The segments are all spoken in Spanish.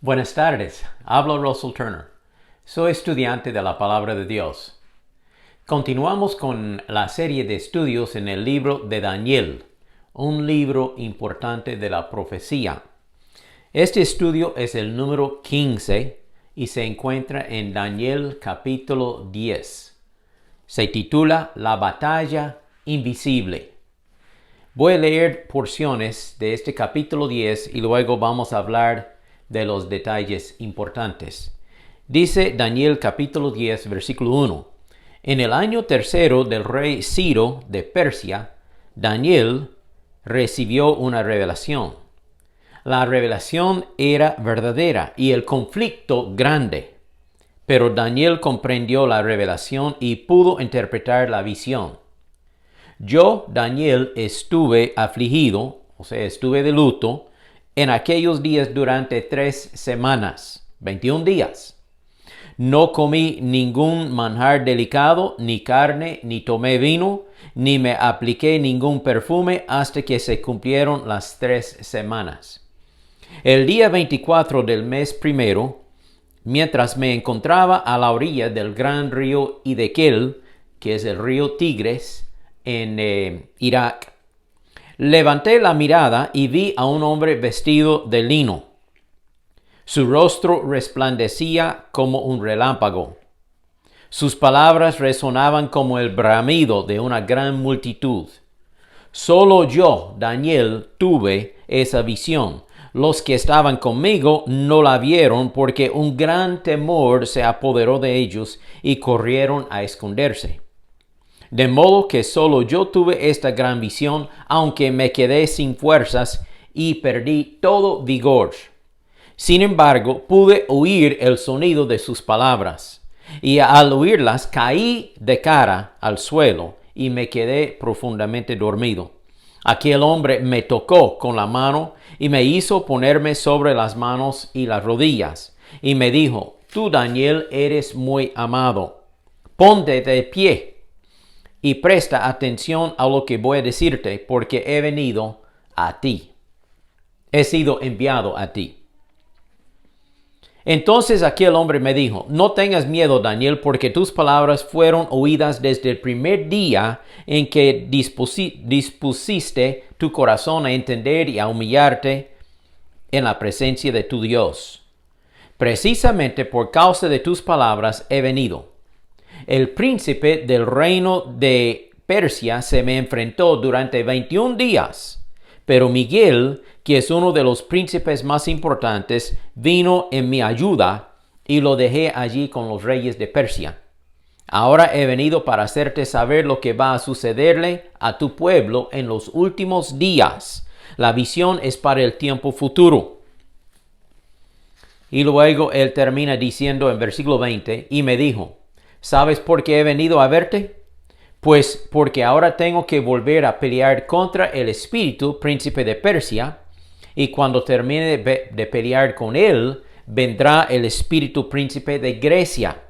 Buenas tardes, habla Russell Turner. Soy estudiante de la Palabra de Dios. Continuamos con la serie de estudios en el libro de Daniel, un libro importante de la profecía. Este estudio es el número 15 y se encuentra en Daniel capítulo 10. Se titula La batalla invisible. Voy a leer porciones de este capítulo 10 y luego vamos a hablar de los detalles importantes. Dice Daniel capítulo 10 versículo 1. En el año tercero del rey Ciro de Persia, Daniel recibió una revelación. La revelación era verdadera y el conflicto grande. Pero Daniel comprendió la revelación y pudo interpretar la visión. Yo, Daniel, estuve afligido, estuve de luto, en aquellos días durante 3 semanas, 21 días. No comí ningún manjar delicado, ni carne, ni tomé vino, ni me apliqué ningún perfume hasta que se cumplieron las 3 semanas. El día 24 del mes primero, mientras me encontraba a la orilla del gran río Hiddekel, que es el río Tigres, en Irak, levanté la mirada y vi a un hombre vestido de lino. Su rostro resplandecía como un relámpago. Sus palabras resonaban como el bramido de una gran multitud. Solo yo, Daniel, tuve esa visión. Los que estaban conmigo no la vieron porque un gran temor se apoderó de ellos y corrieron a esconderse. De modo que solo yo tuve esta gran visión, aunque me quedé sin fuerzas y perdí todo vigor. Sin embargo, pude oír el sonido de sus palabras, y al oírlas caí de cara al suelo y me quedé profundamente dormido. Aquel hombre me tocó con la mano y me hizo ponerme sobre las manos y las rodillas, y me dijo: Tú, Daniel, eres muy amado. Ponte de pie y presta atención a lo que voy a decirte, porque he venido a ti. He sido enviado a ti. Entonces aquel hombre me dijo: No tengas miedo, Daniel, porque tus palabras fueron oídas desde el primer día en que dispusiste tu corazón a entender y a humillarte en la presencia de tu Dios. Precisamente por causa de tus palabras he venido. El príncipe del reino de Persia se me enfrentó durante 21 días, pero Miguel, que es uno de los príncipes más importantes, vino en mi ayuda y lo dejé allí con los reyes de Persia. Ahora he venido para hacerte saber lo que va a sucederle a tu pueblo en los últimos días. La visión es para el tiempo futuro. Y luego él termina diciendo en versículo 20, y me dijo: ¿Sabes por qué he venido a verte? Pues porque ahora tengo que volver a pelear contra el espíritu príncipe de Persia, y cuando termine de pelear con él, vendrá el espíritu príncipe de Grecia.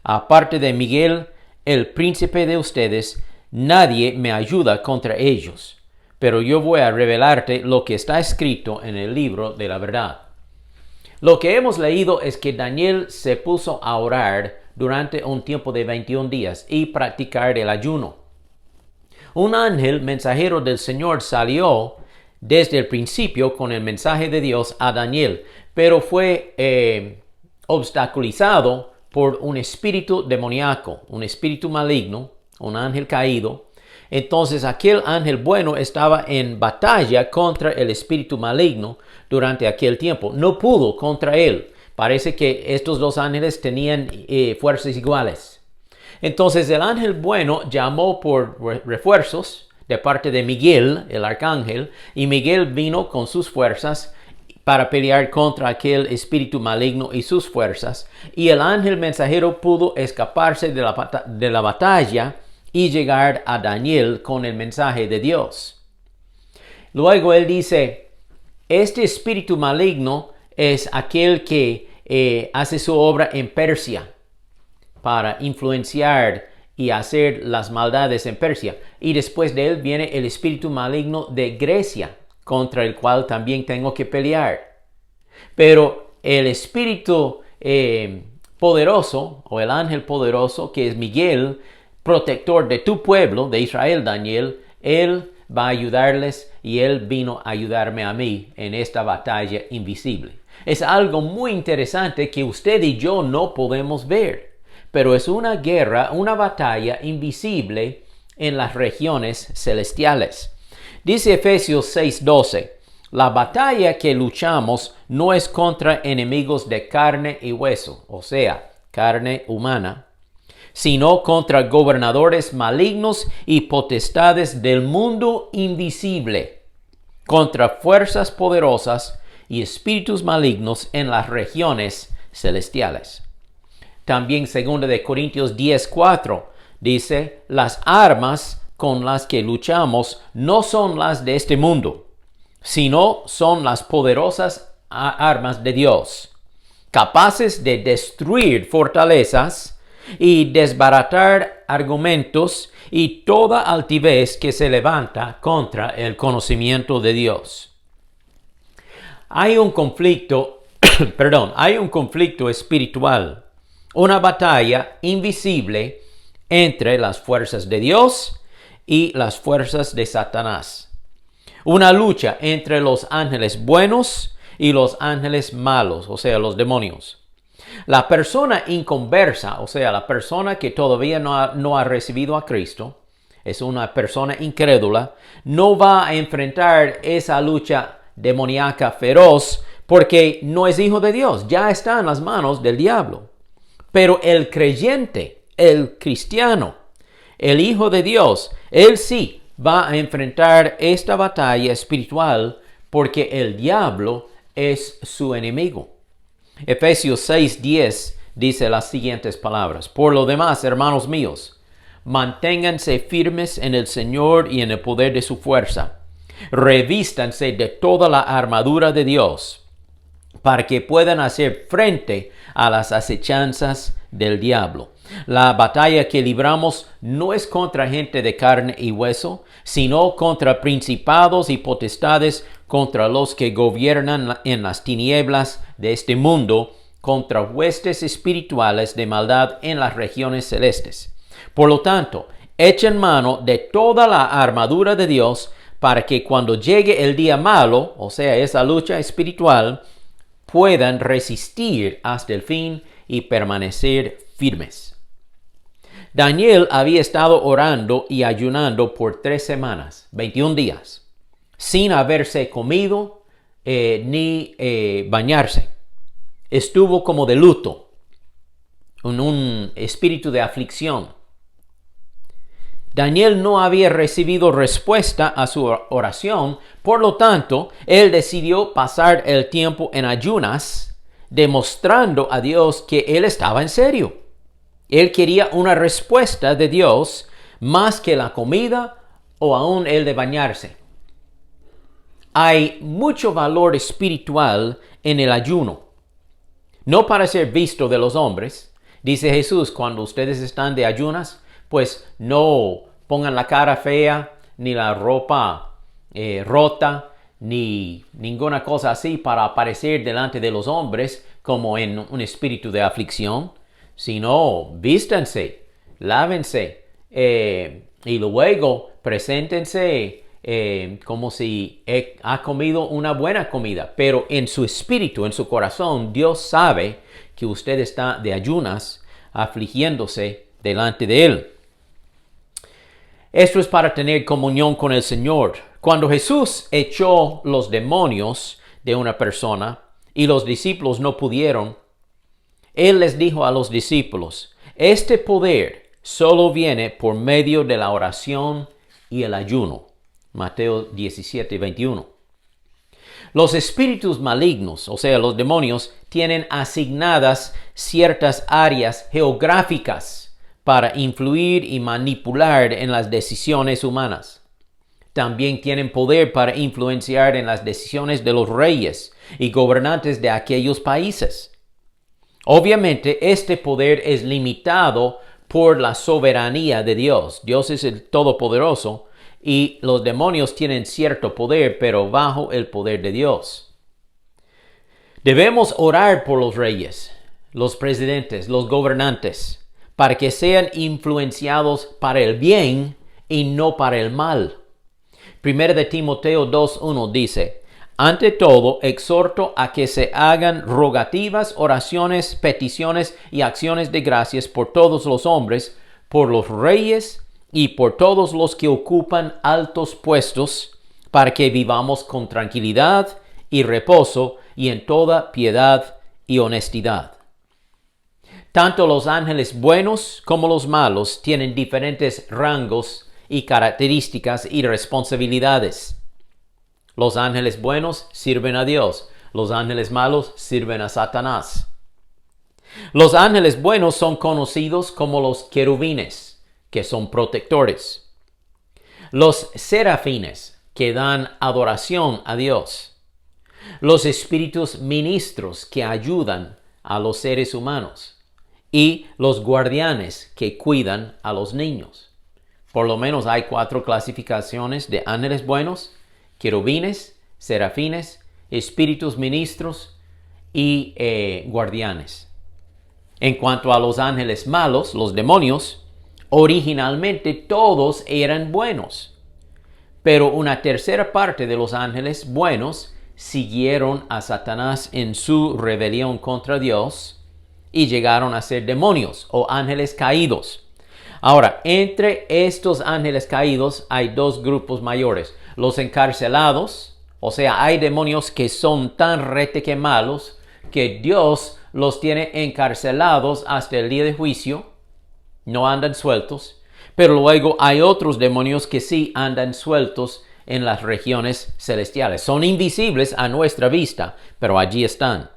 Aparte de Miguel, el príncipe de ustedes, nadie me ayuda contra ellos. Pero yo voy a revelarte lo que está escrito en el libro de la verdad. Lo que hemos leído es que Daniel se puso a orar durante un tiempo de 21 días y practicar el ayuno. Un ángel mensajero del Señor salió desde el principio con el mensaje de Dios a Daniel, pero fue obstaculizado por un espíritu demoníaco, un espíritu maligno, un ángel caído. Entonces aquel ángel bueno estaba en batalla contra el espíritu maligno durante aquel tiempo. No pudo contra él. Parece que estos dos ángeles tenían fuerzas iguales. Entonces el ángel bueno llamó por refuerzos de parte de Miguel, el arcángel, y Miguel vino con sus fuerzas para pelear contra aquel espíritu maligno y sus fuerzas. Y el ángel mensajero pudo escaparse de la batalla y llegar a Daniel con el mensaje de Dios. Luego él dice: este espíritu maligno es aquel que hace su obra en Persia para influenciar y hacer las maldades en Persia. Y después de él viene el espíritu maligno de Grecia, contra el cual también tengo que pelear. Pero el espíritu poderoso, o el ángel poderoso, que es Miguel, protector de tu pueblo, de Israel, Daniel, él va a ayudarles y él vino a ayudarme a mí en esta batalla invisible. Es algo muy interesante que usted y yo no podemos ver, pero es una guerra, una batalla invisible en las regiones celestiales. Dice Efesios 6:12, la batalla que luchamos no es contra enemigos de carne y hueso, o sea, carne humana, sino contra gobernadores malignos y potestades del mundo invisible, contra fuerzas poderosas y espíritus malignos en las regiones celestiales. También 2 Corintios 10:4 dice, las armas con las que luchamos no son las de este mundo, sino son las poderosas armas de Dios, capaces de destruir fortalezas y desbaratar argumentos y toda altivez que se levanta contra el conocimiento de Dios. Hay un conflicto, hay un conflicto espiritual, una batalla invisible entre las fuerzas de Dios y las fuerzas de Satanás. Una lucha entre los ángeles buenos y los ángeles malos, o sea, los demonios. La persona inconversa, o sea, la persona que todavía no ha recibido a Cristo, es una persona incrédula, no va a enfrentar esa lucha demoníaca feroz porque no es hijo de Dios, ya está en las manos del diablo. Pero el creyente, el cristiano, el hijo de Dios, él sí va a enfrentar esta batalla espiritual porque el diablo es su enemigo. Efesios 6:10 dice las siguientes palabras. Por lo demás, hermanos míos, manténganse firmes en el Señor y en el poder de su fuerza. Revístanse de toda la armadura de Dios para que puedan hacer frente a las acechanzas del diablo. La batalla que libramos no es contra gente de carne y hueso, sino contra principados y potestades, contra los que gobiernan en las tinieblas de este mundo, contra huestes espirituales de maldad en las regiones celestes. Por lo tanto, echen mano de toda la armadura de Dios para que cuando llegue el día malo, o sea, esa lucha espiritual, puedan resistir hasta el fin y permanecer firmes. Daniel había estado orando y ayunando por 3 semanas, 21 días, sin haberse comido ni bañarse. Estuvo como de luto, en un espíritu de aflicción. Daniel no había recibido respuesta a su oración, por lo tanto, él decidió pasar el tiempo en ayunas, demostrando a Dios que él estaba en serio. Él quería una respuesta de Dios más que la comida o aún el de bañarse. Hay mucho valor espiritual en el ayuno, no para ser visto de los hombres. Dice Jesús, cuando ustedes están de ayunas, pues no pongan la cara fea, ni la ropa rota, ni ninguna cosa así para aparecer delante de los hombres como en un espíritu de aflicción, sino vístanse, lávense y luego preséntense como si ha comido una buena comida, pero en su espíritu, en su corazón, Dios sabe que usted está de ayunas, afligiéndose delante de Él. Esto es para tener comunión con el Señor. Cuando Jesús echó los demonios de una persona y los discípulos no pudieron, Él les dijo a los discípulos, este poder solo viene por medio de la oración y el ayuno. Mateo 17:21. Los espíritus malignos, o sea, los demonios, tienen asignadas ciertas áreas geográficas para influir y manipular en las decisiones humanas. También tienen poder para influenciar en las decisiones de los reyes y gobernantes de aquellos países. Obviamente, este poder es limitado por la soberanía de Dios. Dios es el Todopoderoso y los demonios tienen cierto poder, pero bajo el poder de Dios. Debemos orar por los reyes, los presidentes, los gobernantes, para que sean influenciados para el bien y no para el mal. 1 de Timoteo 2:1 dice: ante todo, exhorto a que se hagan rogativas, oraciones, peticiones y acciones de gracias por todos los hombres, por los reyes y por todos los que ocupan altos puestos, para que vivamos con tranquilidad y reposo y en toda piedad y honestidad. Tanto los ángeles buenos como los malos tienen diferentes rangos y características y responsabilidades. Los ángeles buenos sirven a Dios. Los ángeles malos sirven a Satanás. Los ángeles buenos son conocidos como los querubines, que son protectores. Los serafines, que dan adoración a Dios. Los espíritus ministros, que ayudan a los seres humanos. Y los guardianes, que cuidan a los niños. Por lo menos hay 4 clasificaciones de ángeles buenos: querubines, serafines, espíritus ministros y guardianes. En cuanto a los ángeles malos, los demonios, originalmente todos eran buenos. Pero una tercera parte de los ángeles buenos siguieron a Satanás en su rebelión contra Dios y llegaron a ser demonios o ángeles caídos. Ahora, entre estos ángeles caídos hay 2 grupos mayores: los encarcelados, o sea, hay demonios que son tan reteque malos que Dios los tiene encarcelados hasta el día de juicio, no andan sueltos, pero luego hay otros demonios que sí andan sueltos en las regiones celestiales. Son invisibles a nuestra vista, pero allí están.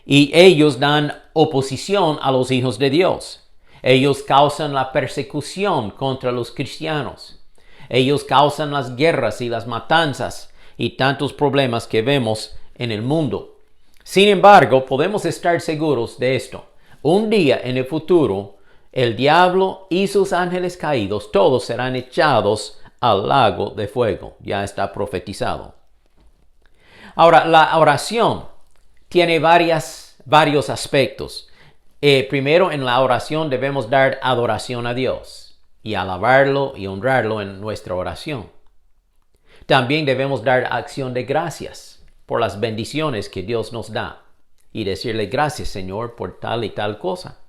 Y ellos dan oposición a los hijos de Dios. Ellos causan la persecución contra los cristianos. Ellos causan las guerras y las matanzas y tantos problemas que vemos en el mundo. Sin embargo, podemos estar seguros de esto: un día en el futuro, el diablo y sus ángeles caídos, todos serán echados al lago de fuego. Ya está profetizado. Ahora, la oración tiene varios aspectos. Primero, en la oración debemos dar adoración a Dios y alabarlo y honrarlo en nuestra oración. También debemos dar acción de gracias por las bendiciones que Dios nos da y decirle: gracias, Señor, por tal y tal cosa.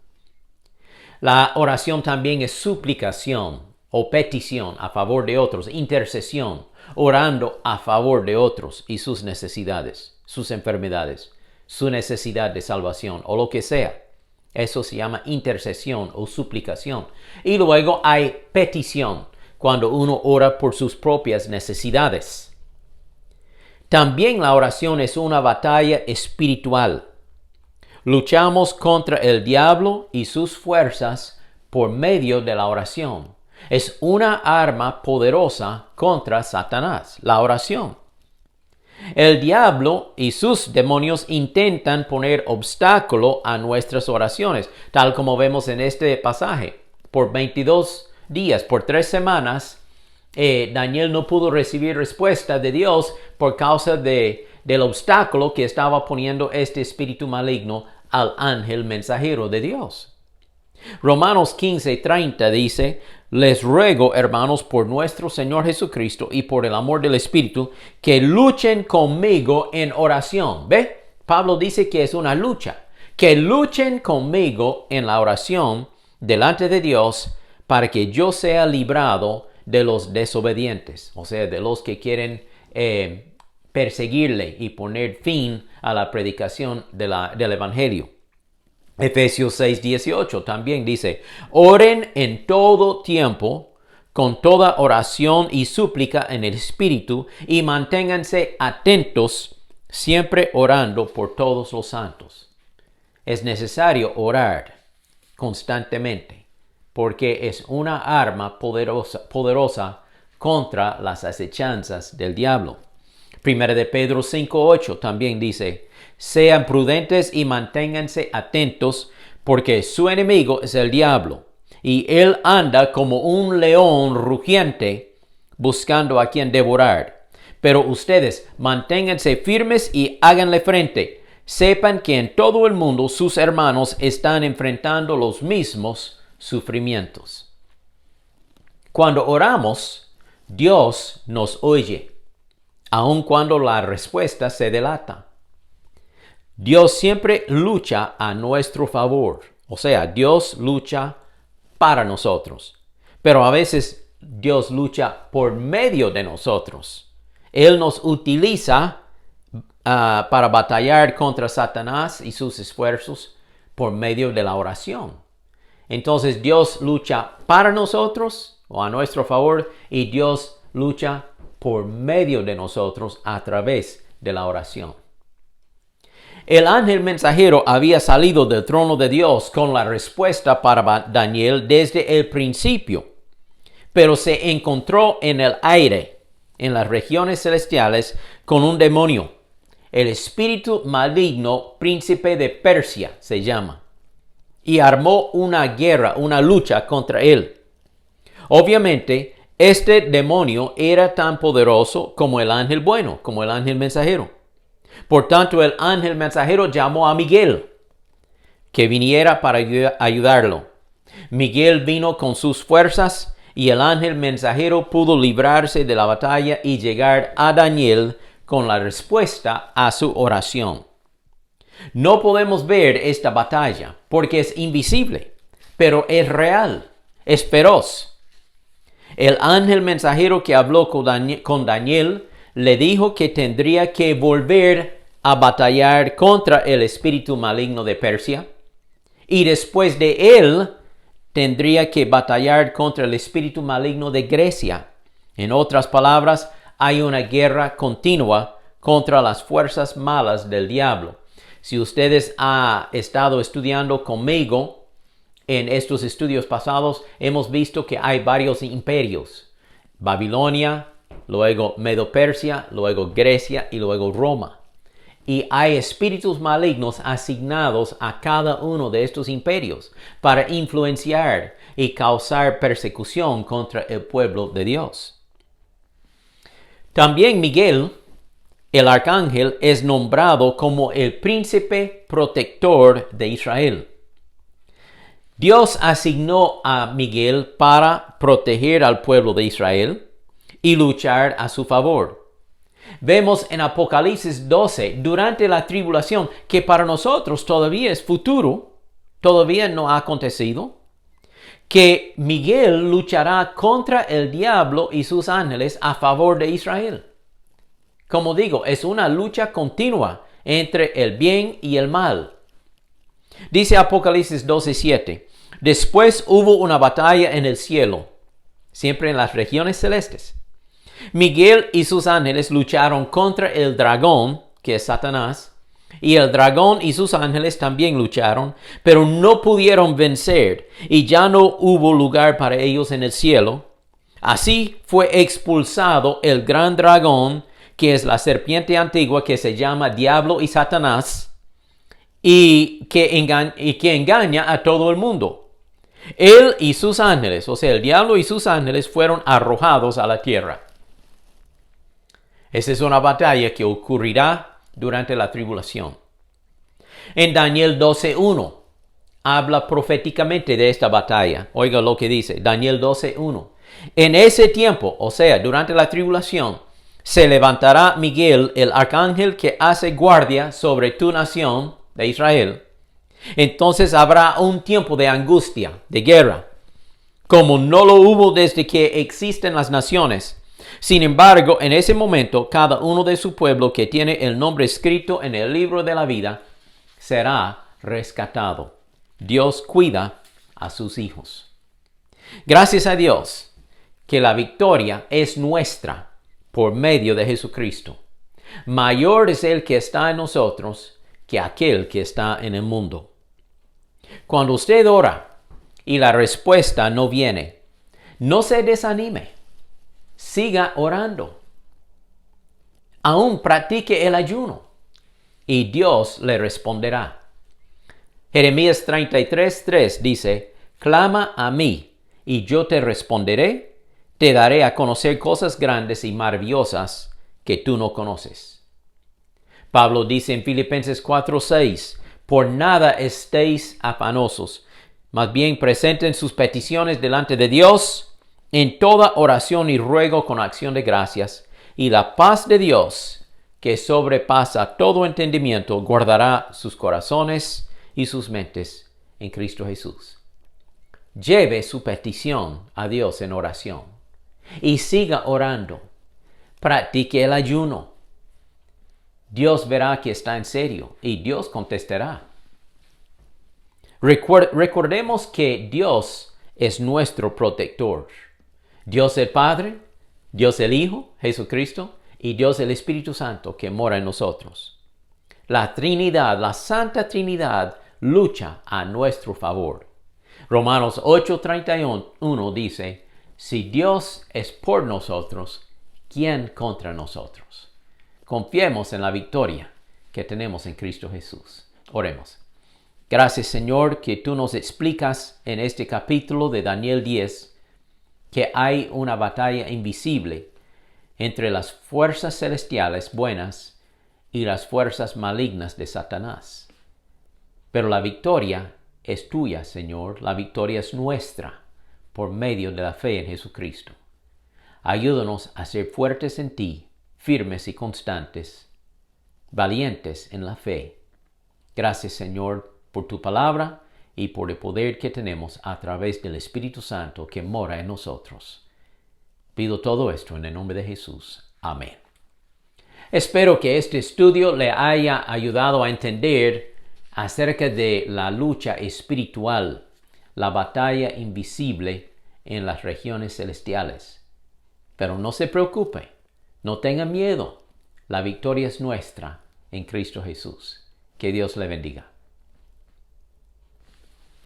La oración también es suplicación o petición a favor de otros, intercesión, orando a favor de otros y sus necesidades, sus enfermedades, su necesidad de salvación o lo que sea. Eso se llama intercesión o suplicación. Y luego hay petición, cuando uno ora por sus propias necesidades. También la oración es una batalla espiritual. Luchamos contra el diablo y sus fuerzas por medio de la oración. Es una arma poderosa contra Satanás, la oración. El diablo y sus demonios intentan poner obstáculo a nuestras oraciones, tal como vemos en este pasaje. Por 22 días, por 3 semanas, Daniel no pudo recibir respuesta de Dios por causa del obstáculo que estaba poniendo este espíritu maligno al ángel mensajero de Dios. Romanos 15:30 dice: les ruego, hermanos, por nuestro Señor Jesucristo y por el amor del Espíritu, que luchen conmigo en oración. ¿Ve? Pablo dice que es una lucha. Que luchen conmigo en la oración delante de Dios para que yo sea librado de los desobedientes, o sea, de los que quieren perseguirle y poner fin a la predicación del Evangelio. Efesios 6:18 también dice: oren en todo tiempo, con toda oración y súplica en el Espíritu, y manténganse atentos, siempre orando por todos los santos. Es necesario orar constantemente, porque es una arma poderosa contra las acechanzas del diablo. 1 de Pedro 5:8 también dice: sean prudentes y manténganse atentos, porque su enemigo es el diablo, y él anda como un león rugiente, buscando a quien devorar. Pero ustedes manténganse firmes y háganle frente. Sepan que en todo el mundo sus hermanos están enfrentando los mismos sufrimientos. Cuando oramos, Dios nos oye, aun cuando la respuesta se delata. Dios siempre lucha a nuestro favor, o sea, Dios lucha para nosotros. Pero a veces Dios lucha por medio de nosotros. Él nos utiliza para batallar contra Satanás y sus esfuerzos por medio de la oración. Entonces Dios lucha para nosotros o a nuestro favor y Dios lucha por medio de nosotros a través de la oración. El ángel mensajero había salido del trono de Dios con la respuesta para Daniel desde el principio, pero se encontró en el aire, en las regiones celestiales, con un demonio, el espíritu maligno, príncipe de Persia se llama, y armó una guerra, una lucha contra él. Obviamente, este demonio era tan poderoso como el ángel bueno, como el ángel mensajero. Por tanto, el ángel mensajero llamó a Miguel, que viniera para ayudarlo. Miguel vino con sus fuerzas y el ángel mensajero pudo librarse de la batalla y llegar a Daniel con la respuesta a su oración. No podemos ver esta batalla porque es invisible, pero es real, es feroz. El ángel mensajero que habló con Daniel le dijo que tendría que volver a batallar contra el espíritu maligno de Persia y después de él tendría que batallar contra el espíritu maligno de Grecia. En otras palabras, hay una guerra continua contra las fuerzas malas del diablo. Si ustedes han estado estudiando conmigo en estos estudios pasados, hemos visto que hay varios imperios. Babilonia, luego Medo-Persia, luego Grecia y luego Roma. Y hay espíritus malignos asignados a cada uno de estos imperios para influenciar y causar persecución contra el pueblo de Dios. También Miguel, el arcángel, es nombrado como el príncipe protector de Israel. Dios asignó a Miguel para proteger al pueblo de Israel y luchar a su favor. Vemos en Apocalipsis 12, durante la tribulación, que para nosotros todavía es futuro, todavía no ha acontecido, que Miguel luchará contra el diablo y sus ángeles a favor de Israel. Como digo, es una lucha continua entre el bien y el mal. Dice Apocalipsis 12:7, después hubo una batalla en el cielo, siempre en las regiones celestes. Miguel y sus ángeles lucharon contra el dragón, que es Satanás, y el dragón y sus ángeles también lucharon, pero no pudieron vencer, y ya no hubo lugar para ellos en el cielo. Así fue expulsado el gran dragón, que es la serpiente antigua que se llama Diablo y Satanás, y que engaña a todo el mundo. Él y sus ángeles, o sea, el diablo y sus ángeles, fueron arrojados a la tierra. Esa es una batalla que ocurrirá durante la tribulación. En Daniel 12:1 habla proféticamente de esta batalla. Oiga lo que dice Daniel 12:1. En ese tiempo, o sea, durante la tribulación, se levantará Miguel, el arcángel que hace guardia sobre tu nación de Israel. Entonces habrá un tiempo de angustia, de guerra, como no lo hubo desde que existen las naciones. Sin embargo, en ese momento, cada uno de su pueblo que tiene el nombre escrito en el libro de la vida será rescatado. Dios cuida a sus hijos. Gracias a Dios que la victoria es nuestra por medio de Jesucristo. Mayor es el que está en nosotros que aquel que está en el mundo. Cuando usted ora y la respuesta no viene, no se desanime. Siga orando. Aún practique el ayuno y Dios le responderá. Jeremías 33:3 dice, clama a mí y yo te responderé, te daré a conocer cosas grandes y maravillosas que tú no conoces. Pablo dice en Filipenses 4:6, por nada estéis afanosos, más bien presenten sus peticiones delante de Dios en toda oración y ruego con acción de gracias, y la paz de Dios, que sobrepasa todo entendimiento, guardará sus corazones y sus mentes en Cristo Jesús. Lleve su petición a Dios en oración y siga orando. Practique el ayuno. Dios verá que está en serio y Dios contestará. Recordemos que Dios es nuestro protector. Dios el Padre, Dios el Hijo, Jesucristo, y Dios el Espíritu Santo que mora en nosotros. La Trinidad, la Santa Trinidad, lucha a nuestro favor. Romanos 8:31 dice, si Dios es por nosotros, ¿quién contra nosotros? Confiemos en la victoria que tenemos en Cristo Jesús. Oremos. Gracias, Señor, que tú nos explicas en este capítulo de Daniel 10 que hay una batalla invisible entre las fuerzas celestiales buenas y las fuerzas malignas de Satanás. Pero la victoria es tuya, Señor. La victoria es nuestra por medio de la fe en Jesucristo. Ayúdanos a ser fuertes en ti, firmes y constantes, valientes en la fe. Gracias, Señor, por tu palabra y por el poder que tenemos a través del Espíritu Santo que mora en nosotros. Pido todo esto en el nombre de Jesús. Amén. Espero que este estudio le haya ayudado a entender acerca de la lucha espiritual, la batalla invisible en las regiones celestiales. Pero no se preocupe, no tenga miedo. La victoria es nuestra en Cristo Jesús. Que Dios le bendiga.